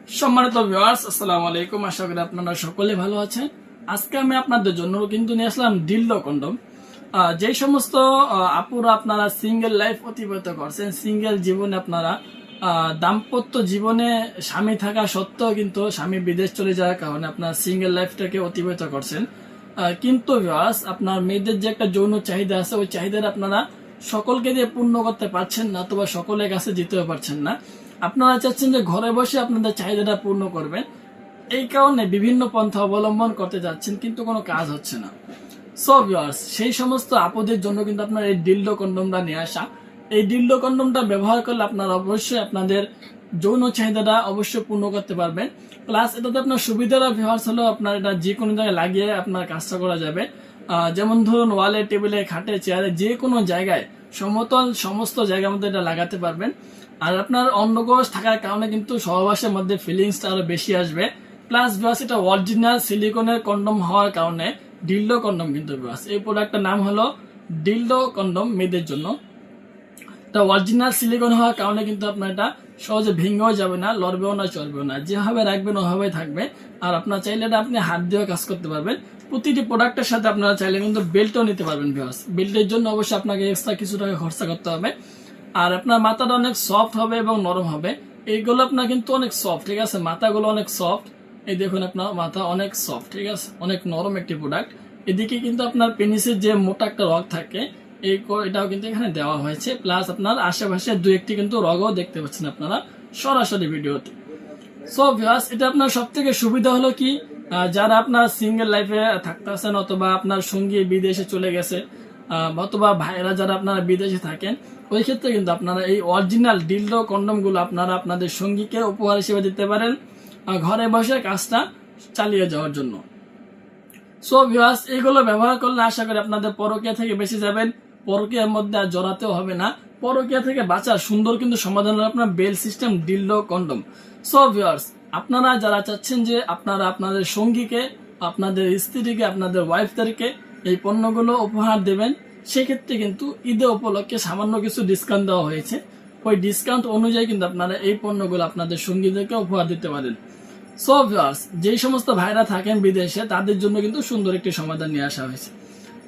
সম্মানিত ভিউয়ার্স, আসসালামু আলাইকুম। আশা করি আপনারা সকলে ভালো আছেন। আজকে আমি আপনাদের জন্য কিন্তু নিয়ে আসলাম ডিলডো কন্ডম। যে সমস্ত আপুরা আপনারা সিঙ্গেল লাইফ অতিবাহিত করছেন, সিঙ্গেল জীবনে আপনারা দাম্পত্য জীবনে স্বামী থাকা সত্ত্বেও কিন্তু স্বামী বিদেশ চলে যাওয়ার কারণে আপনার সিঙ্গেল লাইফটাকে অতিবাহিত করছেন, কিন্তু ভিউয়ার্স আপনার মেয়েদের যে একটা যৌন চাহিদা আছে, ওই চাহিদাটা আপনারা সকলকে দিয়ে পূর্ণ করতে পারছেন না, অথবা সকলের কাছে যেতেও পারছেন না। আপনারা চাচ্ছেন যে ঘরে বসে আপনাদের চাহিদাটা পূর্ণ করবেন, এই কারণে বিভিন্ন পন্থা অবলম্বন করতে যাচ্ছেন, কিন্তু কোনো কাজ হচ্ছে না। সো ভিউয়ার্স, সেই সমস্ত আপদের জন্য কিন্তু আপনার এই ডিলডো কন্ডমটা নিয়ে আসা। এই ডিলডো কন্ডমটা ব্যবহার করলে আপনারা অবশ্যই আপনাদের যৌন চাহিদাটা অবশ্যই পূর্ণ করতে পারবেন। প্লাস এটাতে আপনার সুবিধাটা ভিউয়ার্স হলো আপনার এটা যে কোনো জায়গায় লাগিয়ে আপনার কাজটা করা যাবে। যেমন ধরুন ওয়ালে, টেবিলে, খাটে, চেয়ারে, যে কোনো জায়গায় সমতল সমস্ত জায়গার মধ্যে এটা লাগাতে পারবেন। আর আপনার অন্ডকোষ থাকার কারণে কিন্তু সহবাসের মধ্যে ফিলিংসটা আরো বেশি আসবে। প্লাস ভিউয়ার্স এটা অরিজিনাল সিলিকনের কন্ডম হওয়ার কারণে ডিলডো কন্ডম কিন্তু ভিউয়ার্স এই প্রোডাক্টটার নাম হলো ডিলডো কন্ডম মেয়েদের জন্য। এটা অরিজিনাল সিলিকন হওয়ার কারণে কিন্তু আপনার এটা সহজে ভেঙেও যাবে না, লড়বেও না, চলবেও না, যেভাবে রাখবেন ওভাবে থাকবে। আর আপনার চাইলে এটা আপনি হাত দিয়েও কাজ করতে পারবেন। প্রতিটি প্রোডাক্টের সাথে আপনারা চাইলে কিন্তু বেল্টও নিতে পারবেন ভিউয়ার্স। বেল্টের জন্য অবশ্যই আপনাকে এক্সট্রা কিছু টাকা খরচা করতে হবে। আর আপনার মাথাটা অনেক সফট হবে এবং নরম হবে। এইগুলো আপনার কিন্তু অনেক সফট, ঠিক আছে, মাথাগুলো অনেক সফট। এই দেখুন আপনার মাথা অনেক সফট, ঠিক আছে, অনেক নরম একটি প্রোডাক্ট। এদিকে কিন্তু আপনার পেনিসের যে মোটা একটা রগ থাকে এটাও কিন্তু এখানে দেওয়া হয়েছে। প্লাস আপনার আশেপাশে দু একটি কিন্তু রগও দেখতে পাচ্ছেন আপনারা সরাসরি ভিডিওতে। সো ভিউয়ার্স এটা আপনার সব থেকে সুবিধা হলো কি, যারা আপনার সিঙ্গেল লাইফে থাকতেছেন অথবা আপনার সঙ্গী বিদেশে চলে গেছে, অথবা ভাইরা যারা আপনারা বিদেশে থাকেন, ওই ক্ষেত্রে কিন্তু আপনারা এই অরিজিনাল ডিলডো কন্ডম গুলো আপনারা আপনাদের সঙ্গীকে উপহার হিসেবে দিতে পারেন, ঘরে বসে কাজটা চালিয়ে যাওয়ার জন্য। সো ভিউয়ার্স এগুলো ব্যবহার করলে আশা করি আপনাদের পরকীয়া থেকে বেঁচে যাবেন, পরকীয়ার মধ্যে আর জড়াতেও হবে না। পরকীয়া থেকে বাঁচার সুন্দর কিন্তু সমাধান হলো আপনার bell system dildo condom. So viewers আপনারা যারা চাচ্ছেন যে আপনারা আপনাদের সঙ্গীকে, আপনাদের স্ত্রীকে, আপনাদের ওয়াইফদেরকে এই পণ্যগুলো উপহার দেবেন, সেক্ষেত্রে কিন্তু ঈদে উপলক্ষে সামান্য কিছু ডিসকাউন্ট দেওয়া হয়েছে। ওই ডিসকাউন্ট অনুযায়ী কিন্তু আপনারা এই পণ্যগুলো আপনাদের সঙ্গীদেরকে উপহার দিতে পারেন। সো ভিউয়ার্স যেই সমস্ত ভাইরা থাকেন বিদেশে তাদের জন্য কিন্তু সুন্দর একটি সমাধান নিয়ে আসা হয়েছে।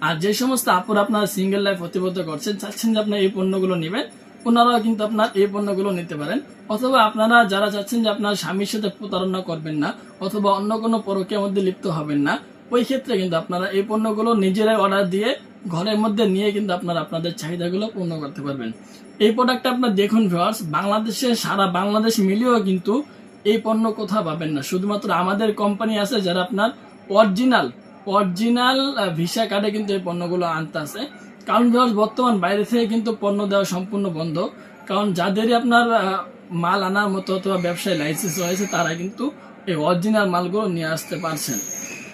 আর যে সমস্ত আপুরা আপনারা সিঙ্গেল লাইফ অতিবাহিত করছেন, চাচ্ছেন যে আপনার এই পণ্যগুলো নেবেন, ওনারাও কিন্তু আপনার এই পণ্যগুলো নিতে পারেন। অথবা আপনারা যারা চাচ্ছেন যে আপনার স্বামীর সাথে প্রতারণা করবেন না অথবা অন্য কোনো পরকীয়ার মধ্যে লিপ্ত হবেন না, ওই ক্ষেত্রে কিন্তু আপনারা এই পণ্যগুলো নিজেরাই অর্ডার দিয়ে ঘরের মধ্যে নিয়ে কিন্তু আপনারা আপনাদের চাহিদাগুলো পূর্ণ করতে পারবেন। এই প্রোডাক্টটা আপনার দেখুন ভিউয়ার্স, বাংলাদেশে সারা বাংলাদেশ মিলিয়েও কিন্তু এই পণ্য কোথাও পাবেন না। শুধুমাত্র আমাদের কোম্পানি আছে যারা আপনার অরিজিনাল ভিসা কার্ডে কিন্তু এই পণ্যগুলো আনতে আছে। কারণ ভিউয়ার্স বর্তমান বাইরে থেকে কিন্তু পণ্য দেওয়া সম্পূর্ণ বন্ধ। কারণ যাদেরই আপনার মাল আনার মতো অথবা ব্যবসায় লাইসেন্স রয়েছে তারা কিন্তু এই অরিজিনাল মালগুলো নিয়ে আসতে পারছেন।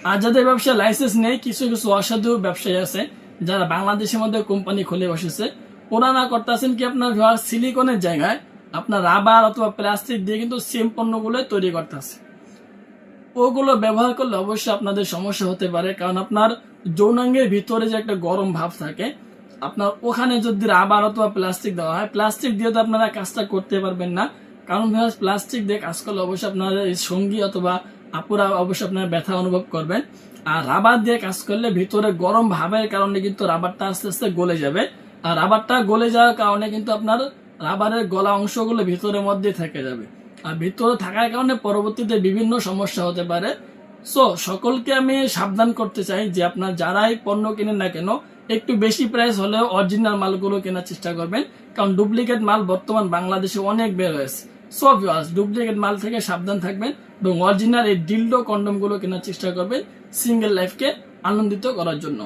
আর যাদের ব্যবসায় লাইসেন্স নেই, কিছু কিছু অসাধু ব্যবসায়ী আছে যারা বাংলাদেশের মধ্যে কোম্পানি খুলে বসেছে, ওরা না করতেছেন কি আপনার ভিউয়ার্স সিলিকনের জায়গায় আপনার রাবার অথবা প্লাস্টিক দিয়ে কিন্তু সেম পণ্যগুলো তৈরি করতেছে। ওগুলো ব্যবহার করলে অবশ্যই আপনাদের সমস্যা হতে পারে, কারণ আপনার যৌনাঙ্গের ভিতরে যে একটা গরম ভাব থাকে, আপনার ওখানে যদি রাবার অথবা প্লাস্টিক দেওয়া হয়, প্লাস্টিক দিয়ে তো আপনারা কাজটা করতে পারবেন না। কারণ ভিউয়ার্স প্লাস্টিক দিয়ে কাজ করলে অবশ্যই আপনার সঙ্গী অথবা আপুরা অবশ্যই আপনার ব্যথা অনুভব করবেন। আর রাবার দিয়ে কাজ করলে ভিতরে গরম ভাবের কারণে কিন্তু রাবারটা আস্তে আস্তে গলে যাবে। আর রাবারটা গলে যাওয়ার কারণে কিন্তু আপনার রাবারের গলা অংশগুলো ভিতরের মধ্যে থেকে যাবে। আর ভিতরে থাকার কারণে পরবর্তীতে বিভিন্ন সমস্যা হতে পারে। সো সকলকে আমি সাবধান করতে চাই যে আপনার যারাই পণ্য কিনেন না কেন, একটু বেশি প্রাইস হলেও অরিজিনাল মালগুলো কেনার চেষ্টা করবেন, কারণ ডুপ্লিকেট মাল বর্তমান বাংলাদেশে অনেক বের হয়েছে। সো ভিউয়ার্স ডুপ্লিকেট মাল থেকে সাবধান থাকবেন এবং অরিজিনাল এই ডিলডো কন্ডম গুলো কেনার চেষ্টা করবেন সিঙ্গেল লাইফকে আনন্দিত করার জন্য।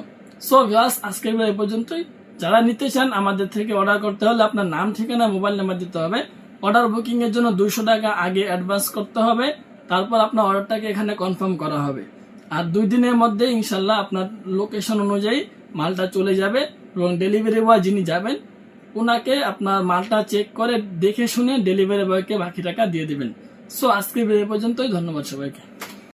সো ভিউয়ার্স আজকের এই পর্যন্তই। যারা নিতে চান আমাদের থেকে অর্ডার করতে হলে আপনার নাম, ঠিকানা, মোবাইল নাম্বার দিতে হবে। অর্ডার বুকিং এর জন্য 200 টাকা আগে অ্যাডভান্স করতে হবে, তারপর আপনার অর্ডারটাকে এখানে কনফার্ম করা হবে। আর 2 দিনের মধ্যে ইনশাল্লাহ আপনার লোকেশন অনুযায়ী মালটা চলে যাবে এবং ডেলিভারি বয় যিনি যাবেন ওনাকে আপনার মালটা চেক করে দেখে শুনে ডেলিভারি বয়কে বাকি টাকা দিয়ে দিবেন। সো আজকে এই পর্যন্তই, ধন্যবাদ সবাইকে।